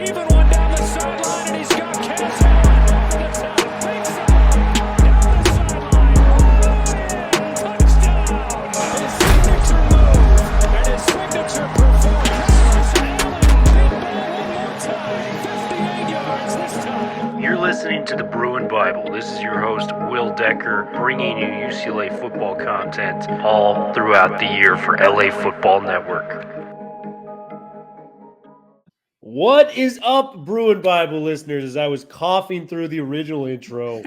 Even one down the sideline, and he's got Cass over the top. Big side. Down the sideline. Touchdown. His signature move and his signature performance. Allen, big ball one more time. 58 yards this time. You're listening to the Bruin Bible. This is your host, Will Decker, bringing you UCLA football content all throughout the year for LA Football Network. What is up, Bruin Bible listeners? As I was coughing through the original intro,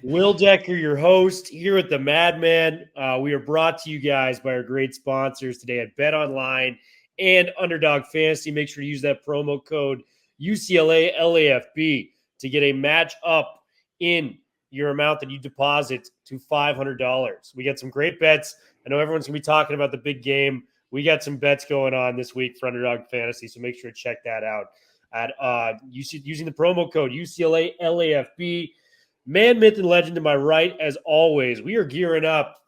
Will Decker, your host, here at the Madman. We are brought to you guys by our great sponsors today at BetOnline and Underdog Fantasy. Make sure to use that promo code UCLA LAFB to get a match up in your amount that you deposit to $500. We got some great bets. I know everyone's going to be talking about the big game. We got some bets going on this week for Underdog Fantasy, so make sure to check that out at using the promo code UCLA LAFB. Man, myth, and legend to my right, as always. We are gearing up.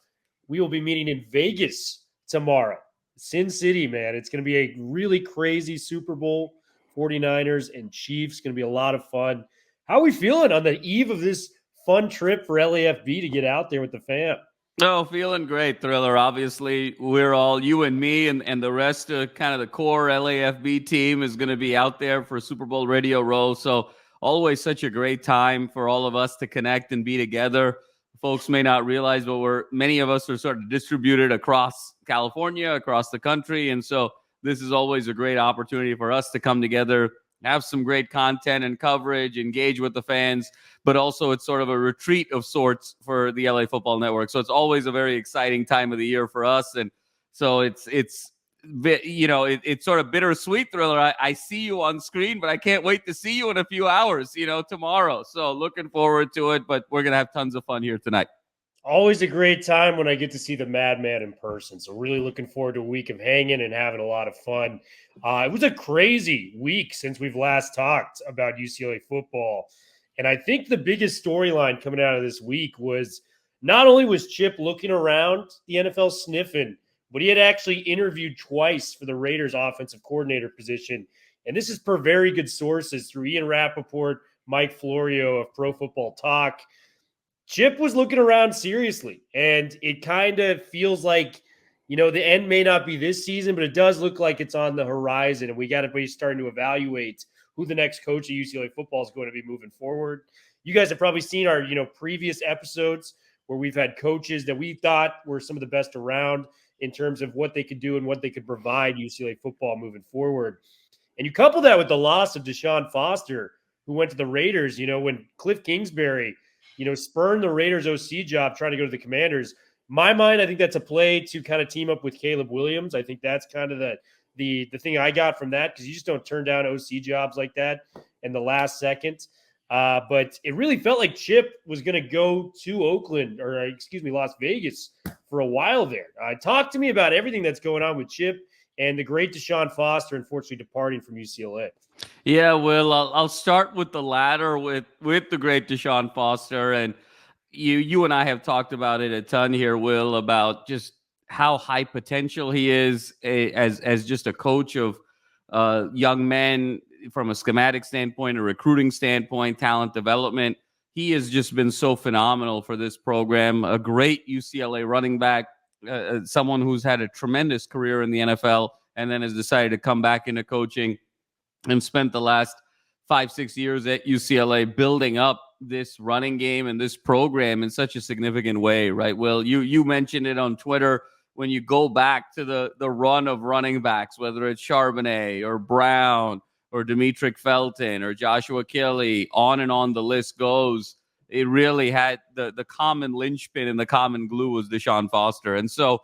We will be meeting in Vegas tomorrow. Sin City, man. It's going to be a really crazy Super Bowl. 49ers and Chiefs. Going to be a lot of fun. How are we feeling on the eve of this fun trip for LAFB to get out there with the fam? Oh, feeling great, Thriller. Obviously, we're all, you and me and the rest of kind of the core LAFB team is going to be out there for Super Bowl Radio Row. So always such a great time for all of us to connect and be together. Folks may not realize, but many of us are sort of distributed across California, across the country. And so this is always a great opportunity for us to come together, have some great content and coverage, engage with the fans, but also it's sort of a retreat of sorts for the LA Football Network. So it's always a very exciting time of the year for us. And so it's sort of bittersweet, Thriller. I see you on screen, but I can't wait to see you in a few hours, tomorrow. So looking forward to it, but we're going to have tons of fun here tonight. Always a great time when I get to see the Madman in person. So really looking forward to a week of hanging and having a lot of fun. It was a crazy week since we've last talked about UCLA football. And I think the biggest storyline coming out of this week was not only was Chip looking around the NFL sniffing, but he had actually interviewed twice for the Raiders offensive coordinator position. And this is per very good sources through Ian Rappaport, Mike Florio of Pro Football Talk. Chip was looking around seriously, and it kind of feels like, the end may not be this season, but it does look like it's on the horizon, and we got to be starting to evaluate who the next coach of UCLA football is going to be moving forward. You guys have probably seen our, previous episodes where we've had coaches that we thought were some of the best around in terms of what they could do and what they could provide UCLA football moving forward. And you couple that with the loss of Deshaun Foster, who went to the Raiders, when Cliff Kingsbury spurned the Raiders OC job trying to go to the Commanders. My mind, I think that's a play to kind of team up with Caleb Williams. I think that's kind of the thing I got from that, because you just don't turn down OC jobs like that in the last second. But it really felt like Chip was going to go to Las Vegas for a while there. Talk to me about everything that's going on with Chip and the great Deshaun Foster, unfortunately, departing from UCLA. Yeah, Will, I'll start with the latter with the great Deshaun Foster. And you and I have talked about it a ton here, Will, about just how high potential he is as just a coach of young men from a schematic standpoint, a recruiting standpoint, talent development. He has just been so phenomenal for this program. A great UCLA running back, someone who's had a tremendous career in the NFL and then has decided to come back into coaching and spent the last 5-6 years at UCLA building up this running game and this program in such a significant way, right? Well, you mentioned it on Twitter. When you go back to the run of running backs, whether it's Charbonnet or Brown or Demetric Felton or Joshua Kelly, on and on the list goes, it really had the common linchpin and the common glue was Deshaun Foster. And so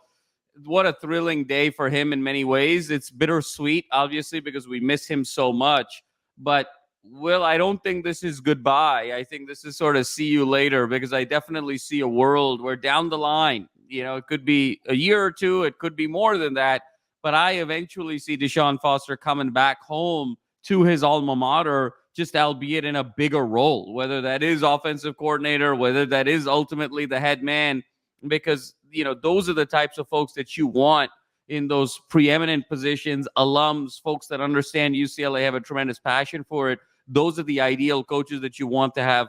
what a thrilling day for him in many ways. It's bittersweet, obviously, because we miss him so much. But, Will, I don't think this is goodbye. I think this is sort of see you later, because I definitely see a world where down the line, it could be a year or two, it could be more than that, but I eventually see Deshaun Foster coming back home to his alma mater, just albeit in a bigger role, whether that is offensive coordinator, whether that is ultimately the head man, because those are the types of folks that you want in those preeminent positions, alums, folks that understand UCLA, have a tremendous passion for it. Those are the ideal coaches that you want to have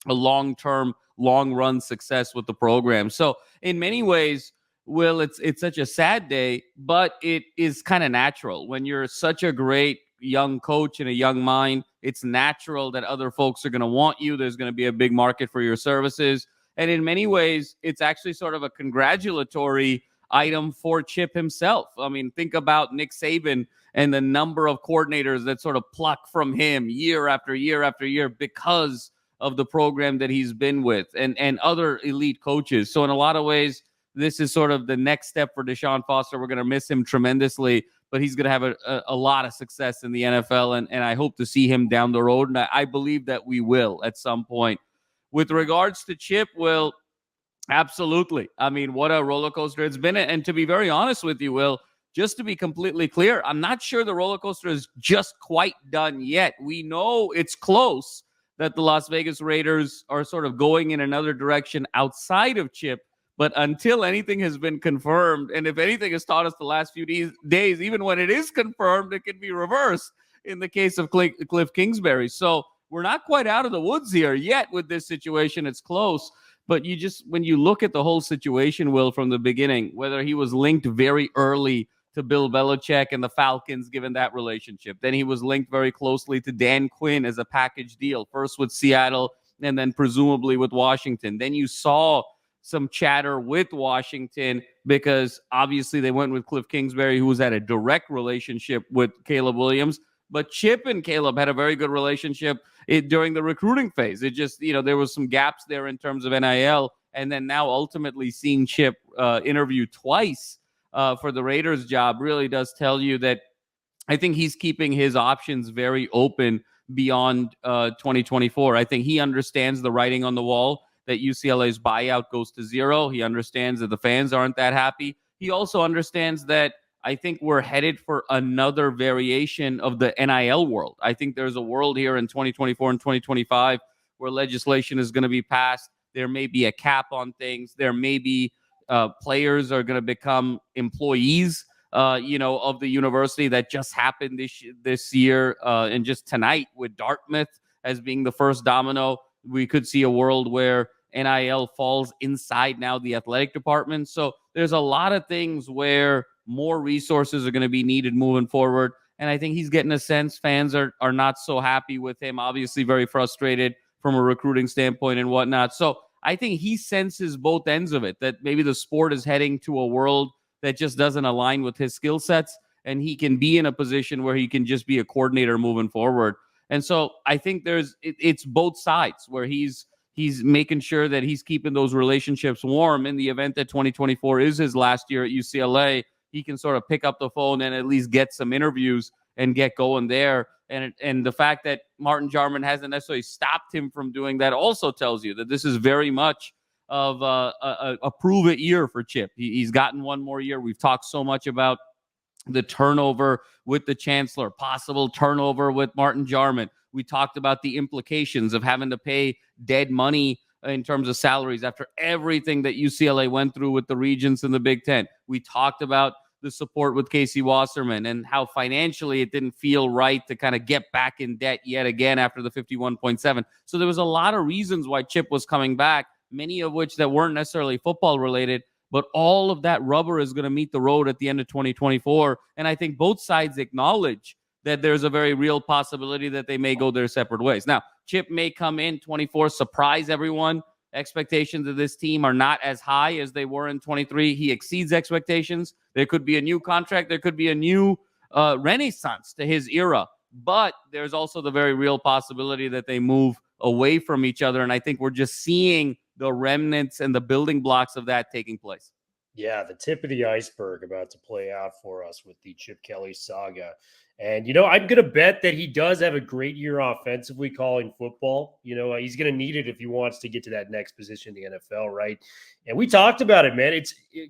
a long-term, long-run success with the program. So in many ways, Will, it's such a sad day, but it is kind of natural. When you're such a great young coach and a young mind, it's natural that other folks are going to want you. There's going to be a big market for your services. And in many ways, it's actually sort of a congratulatory item for Chip himself. I mean, think about Nick Saban and the number of coordinators that sort of pluck from him year after year after year because of the program that he's been with, and other elite coaches. So in a lot of ways, this is sort of the next step for Deshaun Foster. We're going to miss him tremendously, but he's going to have a lot of success in the NFL, and I hope to see him down the road, and I believe that we will at some point. With regards to Chip, Will, absolutely. I mean, what a roller coaster it's been. And to be very honest with you, Will, just to be completely clear, I'm not sure the roller coaster is just quite done yet. We know it's close, that the Las Vegas Raiders are sort of going in another direction outside of Chip. But until anything has been confirmed, and if anything has taught us the last few days, even when it is confirmed, it can be reversed in the case of Cliff Kingsbury. So we're not quite out of the woods here yet with this situation. It's close. But when you look at the whole situation, Will, from the beginning, whether he was linked very early to Bill Belichick and the Falcons, given that relationship. Then he was linked very closely to Dan Quinn as a package deal, first with Seattle and then presumably with Washington. Then you saw some chatter with Washington because obviously they went with Cliff Kingsbury, who was at a direct relationship with Caleb Williams. But Chip and Caleb had a very good relationship during the recruiting phase. It just, there was some gaps there in terms of NIL. And then now ultimately seeing Chip interview twice for the Raiders job really does tell you that I think he's keeping his options very open beyond 2024. I think he understands the writing on the wall, that UCLA's buyout goes to zero. He understands that the fans aren't that happy. He also understands that I think we're headed for another variation of the NIL world. I think there's a world here in 2024 and 2025 where legislation is going to be passed. There may be a cap on things. There may be players are going to become employees, of the university. That just happened this year, and just tonight with Dartmouth as being the first domino. We could see a world where NIL falls inside now the athletic department. So there's a lot of things where more resources are going to be needed moving forward. And I think he's getting a sense fans are not so happy with him, obviously very frustrated from a recruiting standpoint and whatnot. So I think he senses both ends of it, that maybe the sport is heading to a world that just doesn't align with his skill sets, and he can be in a position where he can just be a coordinator moving forward. And so I think it's both sides where he's making sure that he's keeping those relationships warm in the event that 2024 is his last year at UCLA. He can sort of pick up the phone and at least get some interviews and get going there. And the fact that Martin Jarman hasn't necessarily stopped him from doing that also tells you that this is very much of a prove-it year for Chip. He's gotten one more year. We've talked so much about the turnover with the chancellor, possible turnover with Martin Jarman. We talked about the implications of having to pay dead money in terms of salaries after everything that UCLA went through with the Regents and the Big Ten. We talked about the support with Casey Wasserman and how financially it didn't feel right to kind of get back in debt yet again after the 51.7. So there was a lot of reasons why Chip was coming back, many of which that weren't necessarily football related, but all of that rubber is going to meet the road at the end of 2024. And I think both sides acknowledge that there's a very real possibility that they may go their separate ways. Now, Chip may come in 24, surprise everyone. Expectations of this team are not as high as they were in 23. He exceeds expectations. There could be a new contract. There could be a new renaissance to his era. But there's also the very real possibility that they move away from each other. And I think we're just seeing the remnants and the building blocks of that taking place. Yeah, the tip of the iceberg about to play out for us with the Chip Kelly saga. And, I'm going to bet that he does have a great year offensively calling football. He's going to need it if he wants to get to that next position in the NFL, right? And we talked about it, man.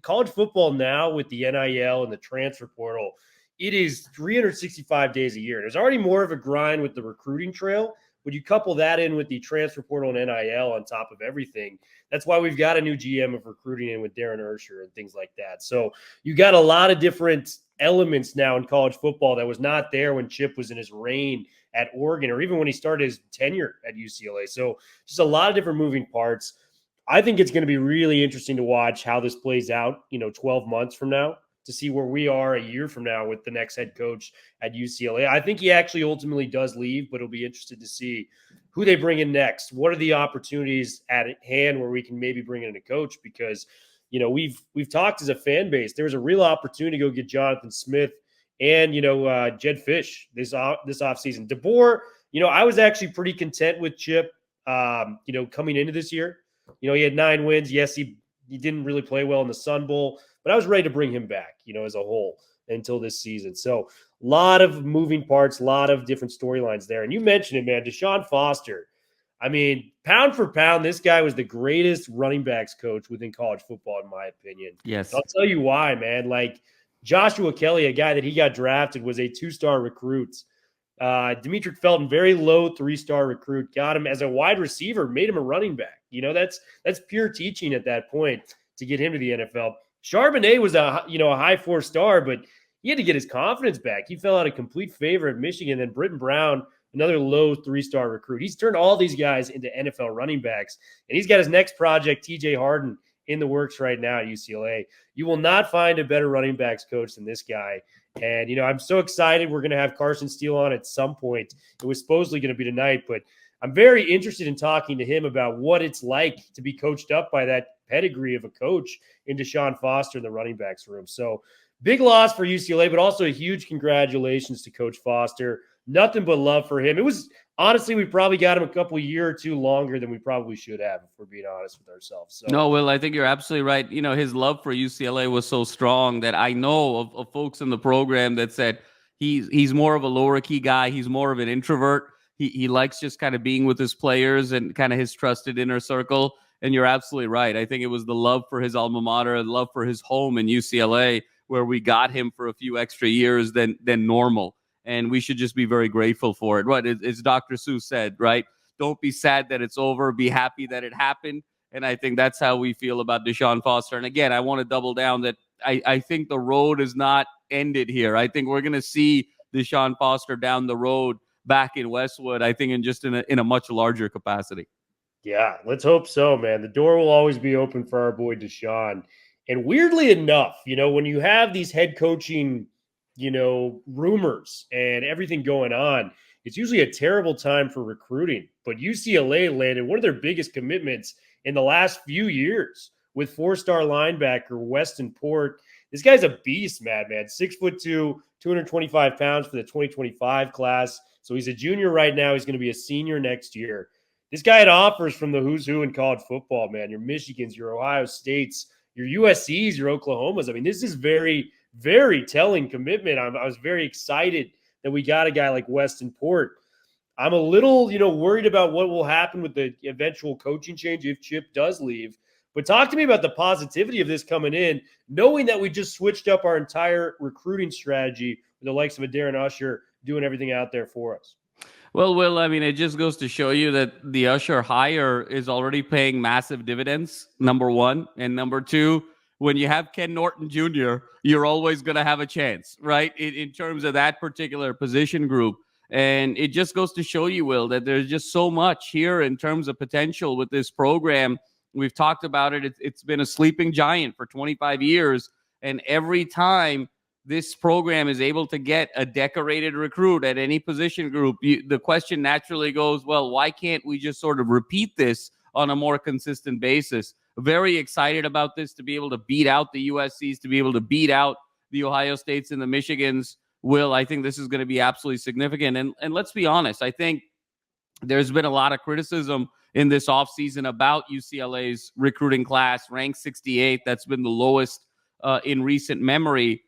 College football now with the NIL and the transfer portal, it is 365 days a year. There's already more of a grind with the recruiting trail, but you couple that in with the transfer portal and NIL on top of everything. That's why we've got a new GM of recruiting in with Darren Ursher and things like that. So you got a lot of different elements now in college football that was not there when Chip was in his reign at Oregon, or even when he started his tenure at UCLA. So just a lot of different moving parts. I think it's going to be really interesting to watch how this plays out, 12 months from now, to see where we are a year from now with the next head coach at UCLA. I think he actually ultimately does leave, but it'll be interested to see who they bring in next. What are the opportunities at hand where we can maybe bring in a coach? Because, we've talked as a fan base. There was a real opportunity to go get Jonathan Smith and, Jed Fish this offseason. DeBoer, I was actually pretty content with Chip, coming into this year. He had 9 wins. Yes, he didn't really play well in the Sun Bowl, but I was ready to bring him back, as a whole until this season. So a lot of moving parts, a lot of different storylines there. And you mentioned it, man, Deshaun Foster. I mean, pound for pound, this guy was the greatest running backs coach within college football, in my opinion. Yes. And I'll tell you why, man. Like Joshua Kelly, a guy that he got drafted, was a 2-star recruit. Demetric Felton, very low 3-star recruit, got him as a wide receiver, made him a running back. That's pure teaching at that point to get him to the NFL. Charbonnet was a high 4-star, but he had to get his confidence back. He fell out of complete favor at Michigan. Then Britton Brown, another low 3-star recruit. He's turned all these guys into NFL running backs, and he's got his next project, TJ Harden, in the works right now at UCLA. You will not find a better running backs coach than this guy. And, I'm so excited. We're going to have Carson Steele on at some point. It was supposedly going to be tonight, but I'm very interested in talking to him about what it's like to be coached up by that pedigree of a coach in Deshaun Foster in the running backs room. So big loss for UCLA, but also a huge congratulations to Coach Foster. Nothing but love for him. It was honestly, we probably got him a year or two longer than we probably should have, if we're being honest with ourselves. So. No, Will, I think you're absolutely right. His love for UCLA was so strong that I know of folks in the program that said he's more of a lower key guy. He's more of an introvert. He likes just kind of being with his players and kind of his trusted inner circle. And you're absolutely right. I think it was the love for his alma mater and love for his home in UCLA where we got him for a few extra years than normal. And we should just be very grateful for it. Right? As Dr. Seuss said, right? Don't be sad that it's over. Be happy that it happened. And I think that's how we feel about Deshaun Foster. And again, I want to double down that I think the road is not ended here. I think we're going to see Deshaun Foster down the road back in Westwood, I think in a much larger capacity. Yeah, let's hope so, man. The door will always be open for our boy Deshaun. And weirdly enough, when you have these head coaching, rumors and everything going on, it's usually a terrible time for recruiting. But UCLA landed one of their biggest commitments in the last few years with 4-star linebacker Weston Port. This guy's a beast, madman. 6'2", 225 pounds for the 2025 class. So he's a junior right now. He's going to be a senior next year. This guy had offers from the who's who in college football, man. Your Michigans, your Ohio States, your USCs, your Oklahomas. I mean, this is very, very telling commitment. I was very excited that we got a guy like Weston Port. I'm a little, worried about what will happen with the eventual coaching change if Chip does leave. But talk to me about the positivity of this coming in, knowing that we just switched up our entire recruiting strategy with the likes of a Darren Usher doing everything out there for us. Well, Will, I mean, it just goes to show you that the Usher hire is already paying massive dividends, number one. And number two, when you have Ken Norton Jr., you're always going to have a chance, right, in terms of that particular position group. And it just goes to show you, Will, that there's just so much here in terms of potential with this program. We've talked about it. It's been a sleeping giant for 25 years. And every time this program is able to get a decorated recruit at any position group, the question naturally goes, well, why can't we just sort of repeat this on a more consistent basis? Very excited about this, to be able to beat out the USCs, to be able to beat out the Ohio States and the Michigans. Will, I think this is going to be absolutely significant. And let's be honest, I think there's been a lot of criticism in this offseason about UCLA's recruiting class, ranked 68. That's been the lowest in recent memory.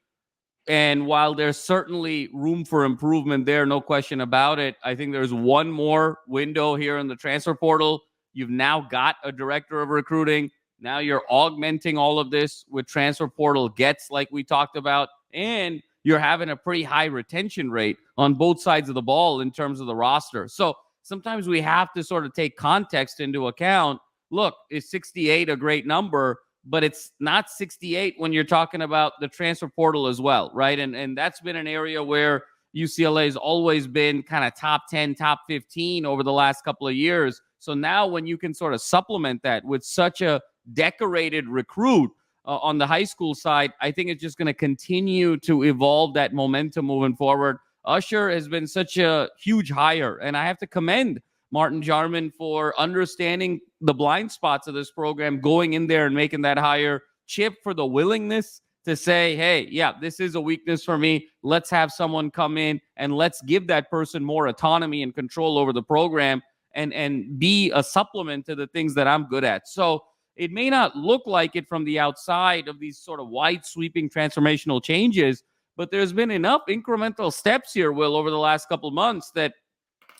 And while there's certainly room for improvement there, no question about it, I think there's one more window here in the transfer portal. You've now got a director of recruiting. Now you're augmenting all of this with transfer portal gets, like we talked about, and you're having a pretty high retention rate on both sides of the ball in terms of the roster. So sometimes we have to sort of take context into account. Look, is 68 a great number? But it's not 68 when you're talking about the transfer portal as well, right? And that's been an area where UCLA has always been kind of top 10, top 15 over the last couple of years. So now when you can sort of supplement that with such a decorated recruit on the high school side, I think it's just going to continue to evolve that momentum moving forward. Usher has been such a huge hire, and I have to commend Martin Jarman for understanding the blind spots of this program, going in there and making that hire. Chip for the willingness to say, hey, yeah, this is a weakness for me. Let's have someone come in and let's give that person more autonomy and control over the program and be a supplement to the things that I'm good at. So it may not look like it from the outside of these sort of wide sweeping transformational changes, but there's been enough incremental steps here, Will, over the last couple of months that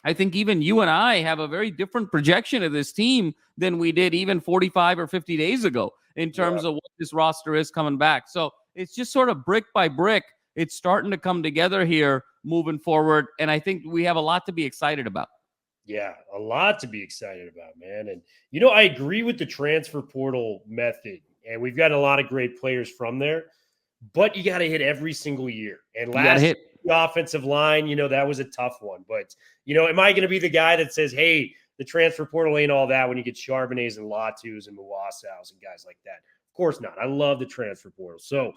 I think even you and I have a very different projection of this team than we did even 45 or 50 days ago in terms of what this roster is coming back. So it's just sort of brick by brick. It's starting to come together here moving forward. And I think we have a lot to be excited about. Yeah, a lot to be excited about, man. And, I agree with the transfer portal method. And we've got a lot of great players from there. But you got to hit every single year. And last year, the offensive line, that was a tough one. But, am I going to be the guy that says, hey, the transfer portal ain't all that when you get Charbonnets and Latus and Mwasaus and guys like that? Of course not. I love the transfer portal. So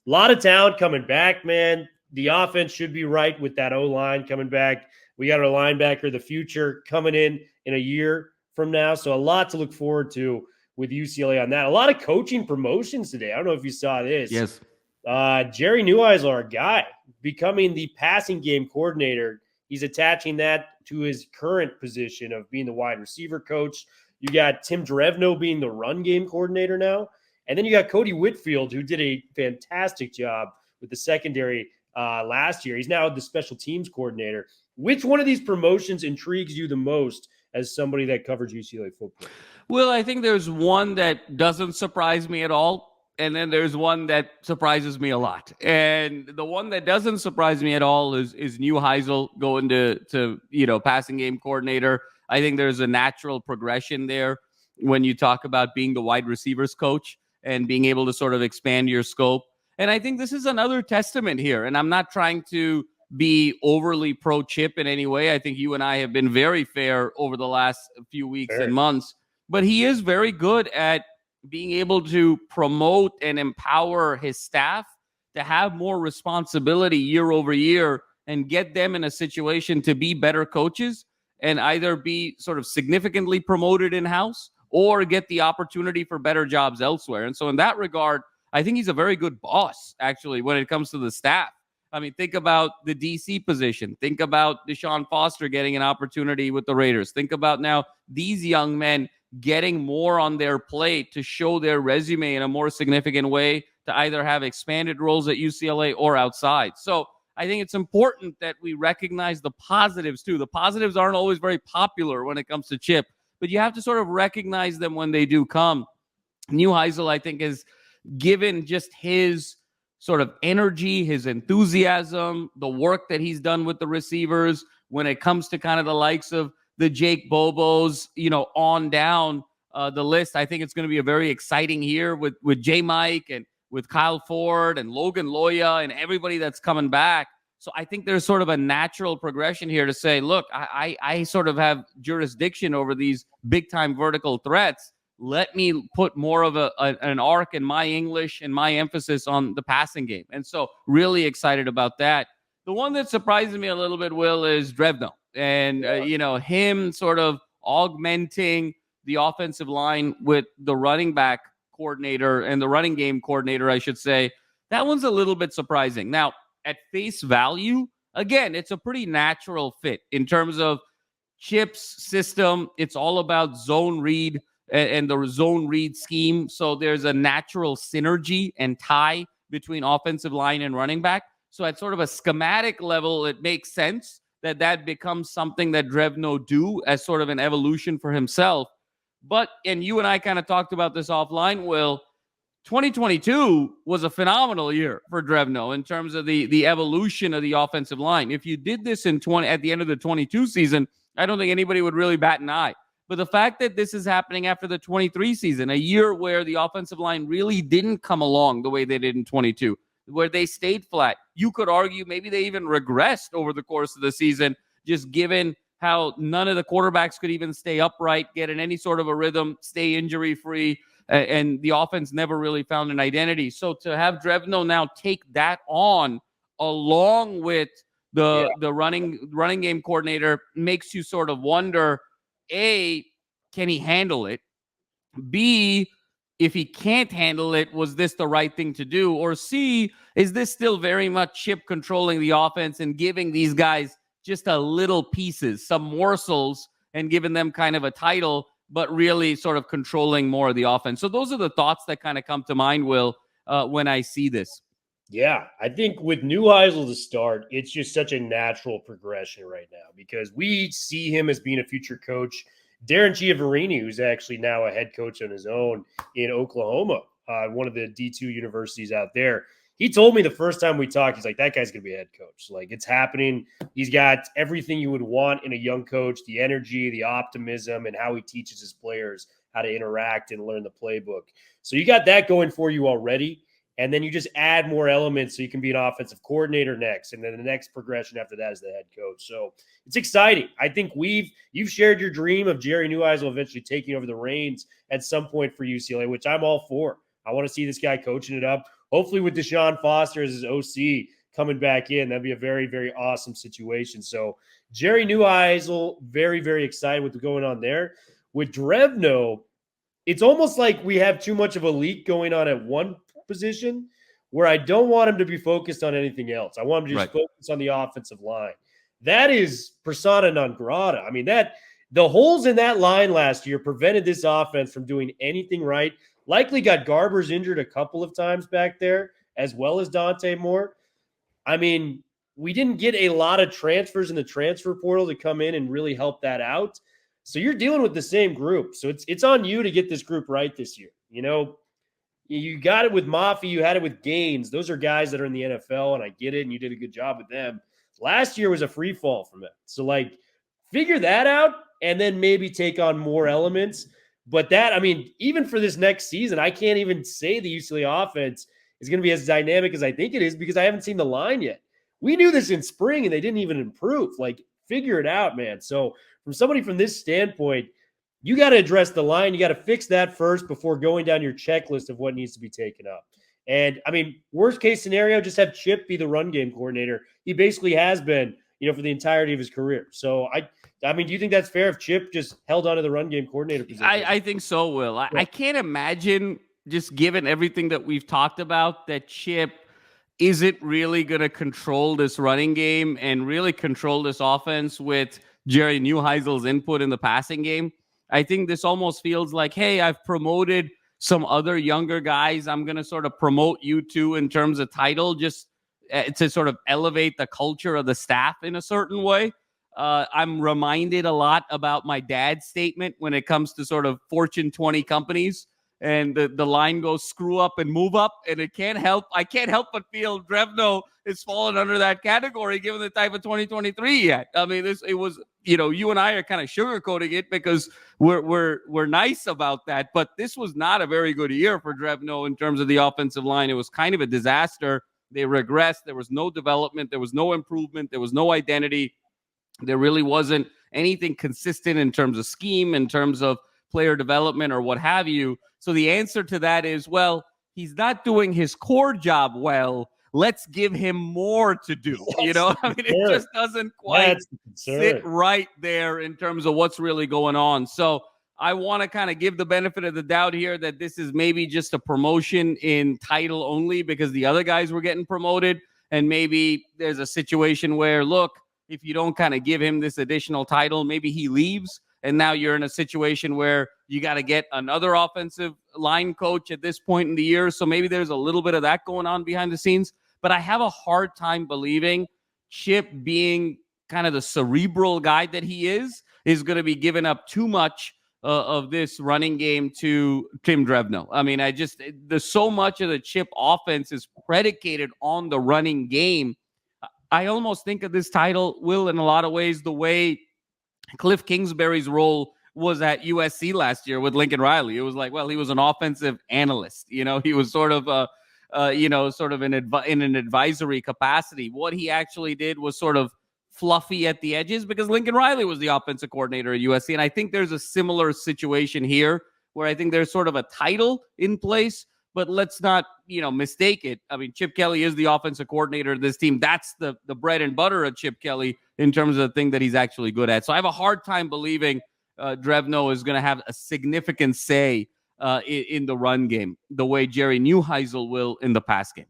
a lot of talent coming back, man. The offense should be right with that O-line coming back. We got our linebacker, the future, coming in a year from now. So a lot to look forward to with UCLA on that. A lot of coaching promotions today. I don't know if you saw this. Yes. Jerry Neuheisel, our guy, becoming the passing game coordinator. He's attaching that to his current position of being the wide receiver coach. You got Tim Drevno being the run game coordinator now. And then you got Cody Whitfield, who did a fantastic job with the secondary last year. He's now the special teams coordinator. Which one of these promotions intrigues you the most as somebody that covers UCLA football? Well, I think there's one that doesn't surprise me at all. And then there's one that surprises me a lot. And the one that doesn't surprise me at all is Neuheisel going to passing game coordinator. I think there's a natural progression there when you talk about being the wide receivers coach and being able to sort of expand your scope. And I think this is another testament here. And I'm not trying to be overly pro-Chip in any way. I think you and I have been very fair over the last few weeks and months. But he is very good at being able to promote and empower his staff to have more responsibility year over year and get them in a situation to be better coaches and either be sort of significantly promoted in-house or get the opportunity for better jobs elsewhere. And so in that regard, I think he's a very good boss, actually, when it comes to the staff. I mean, think about the DC position. Think about Deshaun Foster getting an opportunity with the Raiders. Think about now these young men getting more on their plate to show their resume in a more significant way to either have expanded roles at UCLA or outside. So I think it's important that we recognize the positives too. The positives aren't always very popular when it comes to Chip, but you have to sort of recognize them when they do come. Neuheisel, I think, has given just his sort of energy, his enthusiasm, the work that he's done with the receivers when it comes to kind of the likes of the Jake Bobos, on down the list. I think it's going to be a very exciting year with J.Michael and with Kyle Ford and Logan Loya and everybody that's coming back. So I think there's sort of a natural progression here to say, look, I sort of have jurisdiction over these big-time vertical threats. Let me put more of an arc in my English and my emphasis on the passing game. And so really excited about that. The one that surprises me a little bit, Will, is Drevno. And, him sort of augmenting the offensive line with the running back coordinator and the running game coordinator, I should say. That one's a little bit surprising. Now, at face value, again, it's a pretty natural fit in terms of Chip's system. It's all about zone read and the zone read scheme. So there's a natural synergy and tie between offensive line and running back. So at sort of a schematic level, it makes sense that becomes something that Drevno do as sort of an evolution for himself. But, and you and I kind of talked about this offline, Will, 2022 was a phenomenal year for Drevno in terms of the evolution of the offensive line. If you did this at the end of the 22 season, I don't think anybody would really bat an eye. But the fact that this is happening after the 23 season, a year where the offensive line really didn't come along the way they did in 22, where they stayed flat, you could argue maybe they even regressed over the course of the season, just given how none of the quarterbacks could even stay upright, get in any sort of a rhythm, stay injury-free, and the offense never really found an identity. So to have Drevno now take that on along with the running game coordinator makes you sort of wonder, A, can he handle it? B, if he can't handle it, was this the right thing to do? Or C, is this still very much Chip controlling the offense and giving these guys just a little pieces, some morsels, and giving them kind of a title, but really sort of controlling more of the offense? So those are the thoughts that kind of come to mind, Will, when I see this. Yeah, I think with Neuheisel to start, it's just such a natural progression right now because we see him as being a future coach. Darren Chiavarini, who's actually now a head coach on his own in Oklahoma, one of the D2 universities out there, he told me the first time we talked, he's like, that guy's going to be a head coach. Like, it's happening. He's got everything you would want in a young coach, the energy, the optimism, and how he teaches his players how to interact and learn the playbook. So you got that going for you already. And then you just add more elements so you can be an offensive coordinator next. And then the next progression after that is the head coach. So it's exciting. I think you've shared your dream of Jerry Neuheisel eventually taking over the reins at some point for UCLA, which I'm all for. I want to see this guy coaching it up. Hopefully with Deshaun Foster as his OC coming back in, that'd be a very, very awesome situation. So Jerry Neuheisel, very, very excited with what's going on there. With Drevno, it's almost like we have too much of a leak going on at one position where I don't want him to be focused on anything else. I want him to just focus on the offensive line. That is persona non grata. I mean, the holes in that line last year prevented this offense from doing anything right. Likely got Garbers injured a couple of times back there, as well as Dante Moore. I mean, we didn't get a lot of transfers in the transfer portal to come in and really help that out. So you're dealing with the same group. So it's on you to get this group right this year. You know, you got it with Mafi, you had it with Gaines. Those are guys that are in the NFL, and I get it, and you did a good job with them. Last year was a free fall from it. So, like, figure that out and then maybe take on more elements. But that, I mean, even for this next season, I can't even say the UCLA offense is going to be as dynamic as I think it is because I haven't seen the line yet. We knew this in spring, and they didn't even improve. Like, figure it out, man. So, from somebody from this standpoint, you got to address the line. You got to fix that first before going down your checklist of what needs to be taken up. And, I mean, worst case scenario, just have Chip be the run game coordinator. He basically has been, for the entirety of his career. So, I mean, do you think that's fair if Chip just held on to the run game coordinator position? I think so, Will. I can't imagine, just given everything that we've talked about, that Chip isn't really going to control this running game and really control this offense with Jerry Neuheisel's input in the passing game. I think this almost feels like, hey, I've promoted some other younger guys. I'm going to sort of promote you two in terms of title, just to sort of elevate the culture of the staff in a certain way. I'm reminded a lot about my dad's statement when it comes to sort of Fortune 20 companies. And the line goes screw up and move up. And I can't help but feel Drevno is falling under that category given the type of 2023 yet. I mean, it was, you and I are kind of sugarcoating it because we're nice about that. But this was not a very good year for Drevno in terms of the offensive line. It was kind of a disaster. They regressed. There was no development. There was no improvement. There was no identity. There really wasn't anything consistent in terms of scheme, in terms of player development or what have you. So the answer to that is, well, he's not doing his core job well. Let's give him more to do. I mean, it just doesn't quite sit right there in terms of what's really going on. So I want to kind of give the benefit of the doubt here that this is maybe just a promotion in title only because the other guys were getting promoted. And maybe there's a situation where, look, if you don't kind of give him this additional title, maybe he leaves. And now you're in a situation where you got to get another offensive line coach at this point in the year. So maybe there's a little bit of that going on behind the scenes. But I have a hard time believing Chip, being kind of the cerebral guy that he is going to be giving up too much of this running game to Tim Drevno. I mean, there's so much of the Chip offense is predicated on the running game. I almost think of this title, Will, in a lot of ways, the way Cliff Kingsbury's role was at USC last year with Lincoln Riley. It was like, well, he was an offensive analyst. He was sort of in an advisory capacity. What he actually did was sort of fluffy at the edges because Lincoln Riley was the offensive coordinator at USC. And I think there's a similar situation here where I think there's sort of a title in place, but let's not, mistake it. I mean, Chip Kelly is the offensive coordinator of this team. That's the bread and butter of Chip Kelly in terms of the thing that he's actually good at. So I have a hard time believing Drevno is going to have a significant say in the run game the way Jerry Neuheisel will in the pass game.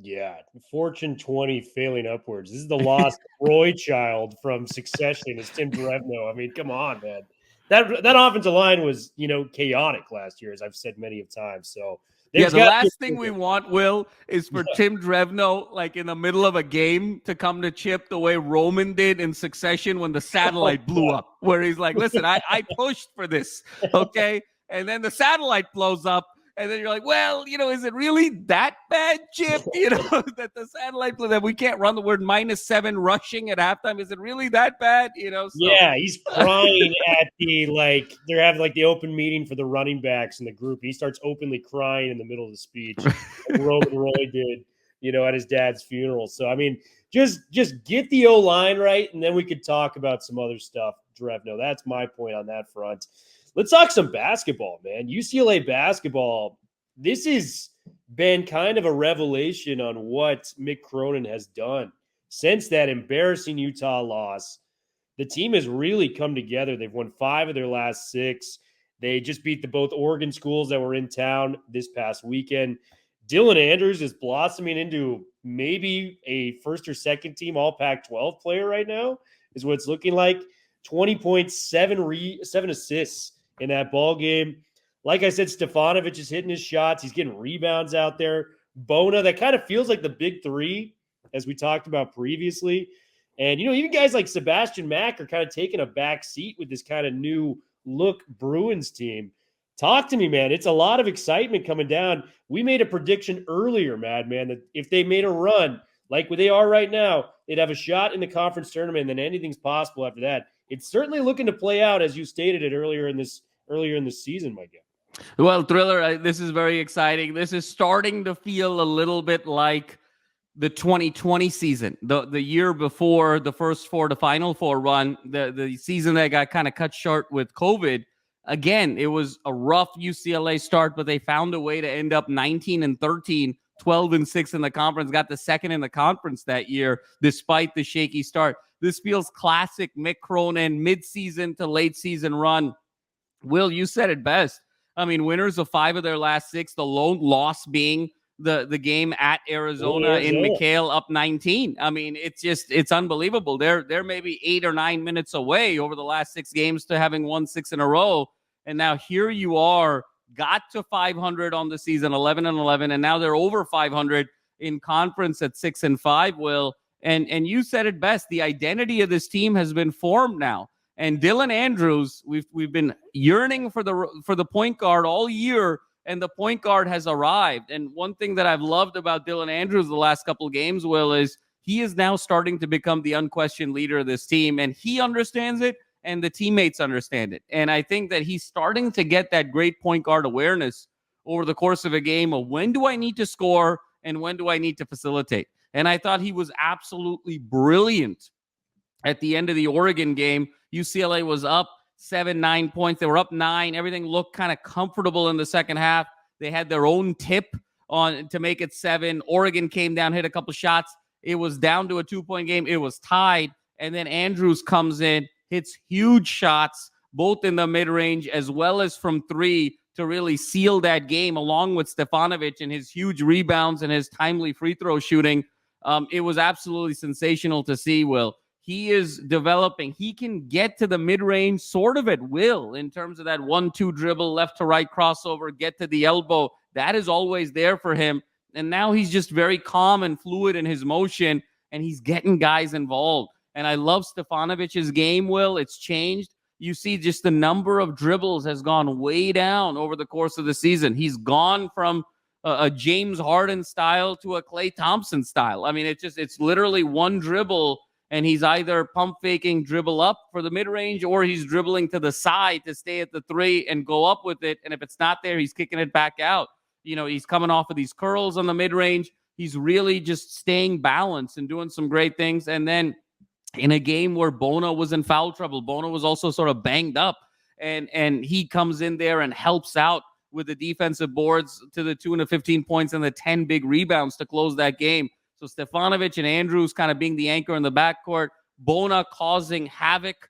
Yeah, Fortune 20 failing upwards. This is the lost Roy child from Succession. It's Tim Drevno. I mean, come on, man. That offensive line was, chaotic last year, as I've said many of times. So the last thing we want, Will, is for Tim Drevno, like in the middle of a game, to come to Chip the way Roman did in Succession when the satellite blew up, where he's like, listen, I pushed for this, okay? And then the satellite blows up, and then you're like, well, is it really that bad, Chip? That the satellite blew, that we can't run the word -7 rushing at halftime. Is it really that bad? So. Yeah, he's crying at they're having the open meeting for the running backs in the group. He starts openly crying in the middle of the speech, like Roman Roy did, at his dad's funeral. So, I mean, just get the O-line right, and then we could talk about some other stuff, Drevno. That's my point on that front. Let's talk some basketball, man. UCLA basketball, this has been kind of a revelation on what Mick Cronin has done. Since that embarrassing Utah loss, the team has really come together. They've won 5 of their last 6. They just beat both Oregon schools that were in town this past weekend. Dylan Andrews is blossoming into maybe a first or second team All Pac-12 player right now, is what it's looking like. 20 points, 7 assists in that ball game. Like I said, Stefanovic is hitting his shots. He's getting rebounds out there. Bona, that kind of feels like the big 3, as we talked about previously. And, even guys like Sebastian Mack are kind of taking a back seat with this kind of new look Bruins team. Talk to me, man. It's a lot of excitement coming down. We made a prediction earlier, Madman, that if they made a run like what they are right now, they'd have a shot in the conference tournament, and then anything's possible after that. It's certainly looking to play out as you stated it earlier in this season, Mike. Well, Thriller, this is very exciting. This is starting to feel a little bit like the 2020 season, the year before the first 4 to Final Four run, the season that got kind of cut short with COVID. Again, it was a rough UCLA start, but they found a way to end up 19-13, 12-6 in the conference, got the second in the conference that year, despite the shaky start. This feels classic Mick Cronin midseason to late season run. Will, you said it best. I mean, winners of 5 of their last 6, the lone loss being the game at Arizona in McHale up 19. I mean, it's unbelievable. They're maybe 8 or 9 minutes away over the last 6 games to having won 6 in a row. And now here you are, got to 500 on the season, 11-11, and now they're over 500 in conference at 6-5, Will. And you said it best. The identity of this team has been formed now. And Dylan Andrews, we've been yearning for the point guard all year, and the point guard has arrived. And one thing that I've loved about Dylan Andrews the last couple of games, Will, is he is now starting to become the unquestioned leader of this team, and he understands it, and the teammates understand it. And I think that he's starting to get that great point guard awareness over the course of a game of when do I need to score and when do I need to facilitate. And I thought he was absolutely brilliant at the end of the Oregon game. UCLA was up 7-9 points. They were up 9. Everything looked kind of comfortable in the second half. They had their own tip on to make it 7. Oregon came down, hit a couple shots. It was down to a 2-point game. It was tied. And then Andrews comes in, hits huge shots, both in the mid-range as well as from 3 to really seal that game, along with Stefanovic and his huge rebounds and his timely free throw shooting. It was absolutely sensational to see, Will. He is developing. He can get to the mid-range sort of at will in terms of that 1-2 dribble, left to right crossover, get to the elbow. That is always there for him. And now he's just very calm and fluid in his motion, and he's getting guys involved. And I love Stefanovic's game, Will. It's changed. You see just the number of dribbles has gone way down over the course of the season. He's gone from a James Harden style to a Klay Thompson style. I mean, it's literally one dribble, and he's either pump faking dribble up for the mid-range, or he's dribbling to the side to stay at the 3 and go up with it. And if it's not there, he's kicking it back out. He's coming off of these curls on the mid-range. He's really just staying balanced and doing some great things. And then in a game where Bona was in foul trouble, Bona was also sort of banged up, and he comes in there and helps out with the defensive boards to the tune of 15 points and the 10 big rebounds to close that game. So Stefanovic and Andrews kind of being the anchor in the backcourt, Bona causing havoc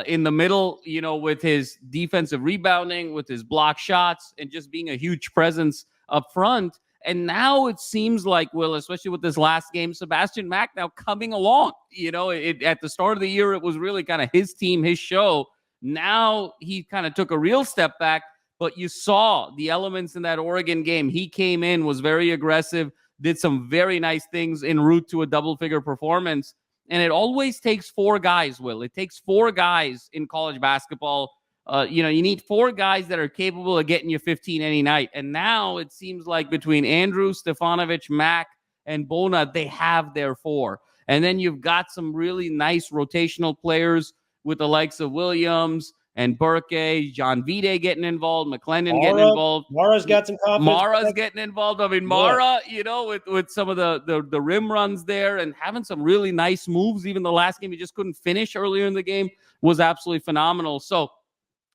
in the middle, with his defensive rebounding, with his block shots, and just being a huge presence up front. And now it seems like, Will, especially with this last game, Sebastian Mack now coming along. At the start of the year, it was really kind of his team, his show. Now he kind of took a real step back, but you saw the elements in that Oregon game. He came in, was very aggressive, did some very nice things en route to a double-figure performance. And it always takes 4 guys, Will. It takes 4 guys in college basketball. You need 4 guys that are capable of getting you 15 any night. And now it seems like between Andrew, Stefanovic, Mack, and Bona, they have their 4. And then you've got some really nice rotational players with the likes of Williams and Burke, John Vide getting involved, McClendon getting involved. Mara's got some confidence. Mara's getting involved. I mean, Mara, with some of the rim runs there and having some really nice moves. Even the last game he just couldn't finish earlier in the game was absolutely phenomenal. So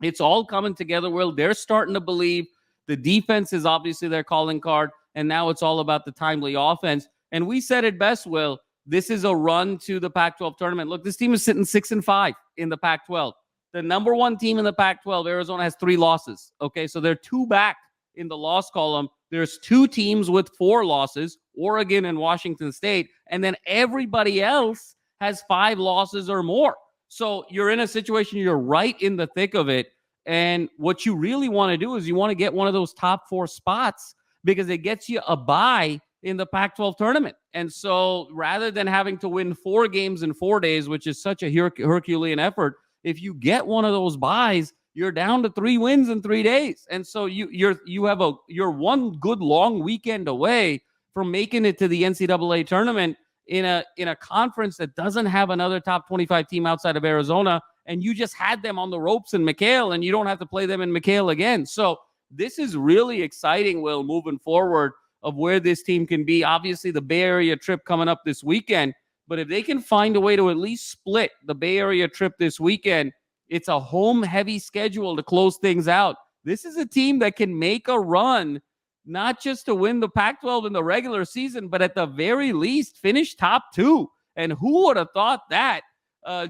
it's all coming together, Will. They're starting to believe. The defense is obviously their calling card, and now it's all about the timely offense. And we said it best, Will. This is a run to the Pac-12 tournament. Look, this team is sitting 6-5 in the Pac-12. The number 1 team in the Pac-12, Arizona, has 3 losses. Okay, so they're 2 back in the loss column. There's 2 teams with 4 losses, Oregon and Washington State, and then everybody else has 5 losses or more. So you're in a situation, you're right in the thick of it. And what you really want to do is you want to get one of those top 4 spots because it gets you a bye in the Pac-12 tournament. And so rather than having to win 4 games in 4 days, which is such a Herculean effort, if you get one of those byes, you're down to 3 wins in 3 days. And so you're one good long weekend away from making it to the NCAA tournament in a conference that doesn't have another top 25 team outside of Arizona, and you just had them on the ropes in McHale, and you don't have to play them in McHale again. So this is really exciting, Will, moving forward of where this team can be. Obviously, the Bay Area trip coming up this weekend, but if they can find a way to at least split the Bay Area trip this weekend, it's a home-heavy schedule to close things out. This is a team that can make a run, not just to win the Pac-12 in the regular season, but at the very least finish top 2. And who would have thought that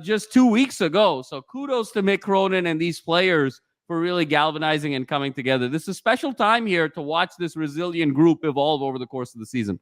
just 2 weeks ago? So kudos to Mick Cronin and these players for really galvanizing and coming together. This is a special time here to watch this resilient group evolve over the course of the season.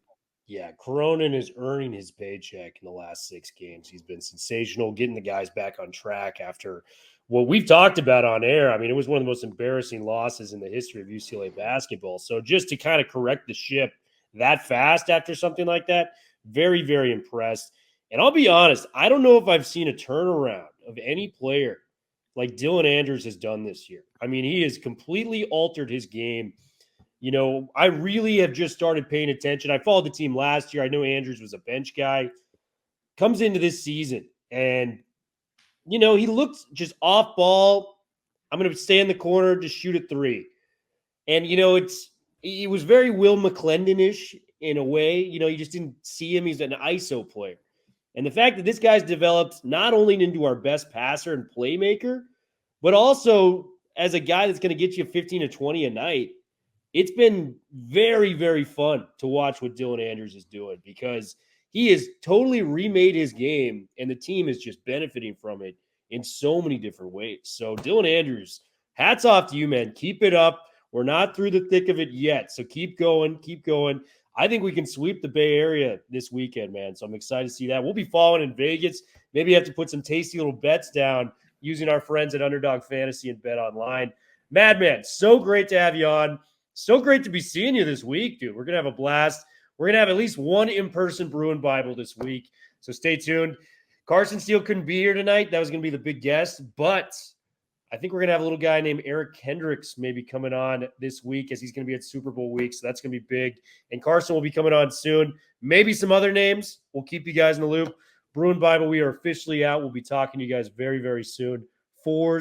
Yeah, Cronin is earning his paycheck in the last 6 games. He's been sensational, getting the guys back on track after what we've talked about on air. I mean, it was one of the most embarrassing losses in the history of UCLA basketball. So just to kind of correct the ship that fast after something like that, very, very impressed. And I'll be honest, I don't know if I've seen a turnaround of any player like Dylan Andrews has done this year. I mean, he has completely altered his game. I really have just started paying attention. I followed the team last year. I know Andrews was a bench guy. Comes into this season, and, he looked just off ball. I'm going to stay in the corner, just shoot a 3. And, it was very Will McClendon-ish in a way. You just didn't see him. He's an ISO player. And the fact that this guy's developed not only into our best passer and playmaker, but also as a guy that's going to get you 15 to 20 a night, it's been very, very fun to watch what Dylan Andrews is doing because he has totally remade his game, and the team is just benefiting from it in so many different ways. So, Dylan Andrews, hats off to you, man. Keep it up. We're not through the thick of it yet, so keep going, keep going. I think we can sweep the Bay Area this weekend, man, so I'm excited to see that. We'll be following in Vegas. Maybe have to put some tasty little bets down using our friends at Underdog Fantasy and Bet Online. Madman, so great to have you on. So great to be seeing you this week, dude. We're going to have a blast. We're going to have at least one in-person Bruin Bible this week, so stay tuned. Carson Steele couldn't be here tonight. That was going to be the big guest, but I think we're going to have a little guy named Eric Hendricks maybe coming on this week as he's going to be at Super Bowl week, so that's going to be big. And Carson will be coming on soon. Maybe some other names. We'll keep you guys in the loop. Bruin Bible, we are officially out. We'll be talking to you guys very, very soon. Fours.